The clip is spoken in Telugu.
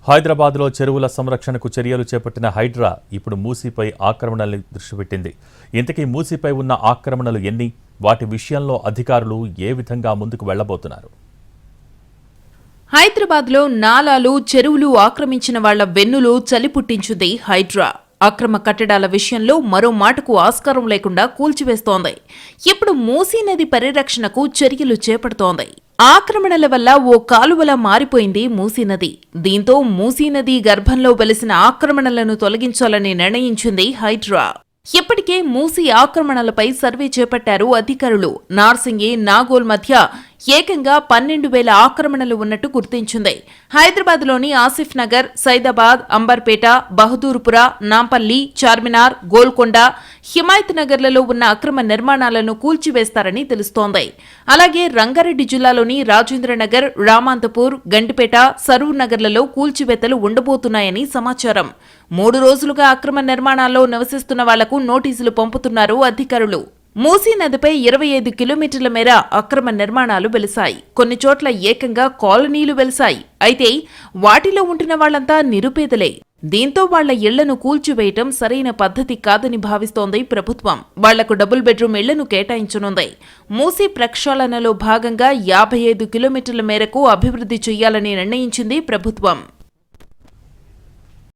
హైదరాబాద్లో చెరువుల సంరక్షణకు చర్యలు చేపట్టిన హైడ్రా ఇప్పుడు మూసీపై ఆక్రమణల్ని దృష్టిపెట్టింది. ఇంతకీ మూసీపై ఉన్న ఆక్రమణలు ఎన్ని? వాటి విషయంలో అధికారులు ఏ విధంగా ముందుకు వెళ్లబోతున్నారు? హైదరాబాద్లో నాలాలు, చెరువులు ఆక్రమించిన వాళ్ల వెన్నులో చలి పుట్టించింది హైడ్రా. అక్రమ కట్టడాల విషయంలో మరో మాటకు ఆస్కారం లేకుండా కూల్చివేస్తోంది. ఇప్పుడు మూసీ నది పరిరక్షణకు చర్యలు చేపడుతోంది. ఆక్రమణల వల్ల ఓ కాలువలా మారిపోయింది మూసీ నది. దీంతో మూసీ నది గర్భంలో వెలిసిన ఆక్రమణలను తొలగించాలని నిర్ణయించింది హైడ్రా. ఇప్పటికే మూసీ ఆక్రమణలపై సర్వే చేపట్టారు అధికారులు. నార్సింగి, నాగోల్ మధ్య ఏకంగా 12,000 ఆక్రమణలు ఉన్నట్టు గుర్తించింది. హైదరాబాద్లోని ఆసిఫ్ నగర్, సైదాబాద్, అంబర్పేట, బహదూర్పుర, నాంపల్లి, చార్మినార్, గోల్కొండ, హిమాయత్ నగర్లలో ఉన్న అక్రమ నిర్మాణాలను కూల్చివేస్తారని తెలుస్తోంది. అలాగే రంగారెడ్డి జిల్లాలోని రాజేంద్రనగర్, రామాంతపూర్, గండిపేట, సరూర్ నగర్లలో కూల్చివేతలు ఉండబోతున్నాయని సమాచారం. 3 రోజులుగా అక్రమ నిర్మాణాల్లో నివసిస్తున్న వాళ్లకు నోటీసులు పంపుతున్నారు అధికారులు. మూసీ నదిపై 25 కిలోమీటర్ల మేర అక్రమ నిర్మాణాలు వెలిశాయి. కొన్ని చోట్ల ఏకంగా కాలనీలు వెలిశాయి. అయితే వాటిలో ఉంటున్న వాళ్లంతా నిరుపేదలే. దీంతో వాళ్ల ఇళ్లను కూల్చివేయటం సరైన పద్ధతి కాదని భావిస్తోంది ప్రభుత్వం. వాళ్లకు డబుల్ బెడ్రూమ్ ఇళ్లను కేటాయించనుంది. మూసీ ప్రక్షాళనలో భాగంగా 55 కిలోమీటర్ల మేరకు అభివృద్ధి చేయాలని నిర్ణయించింది ప్రభుత్వం.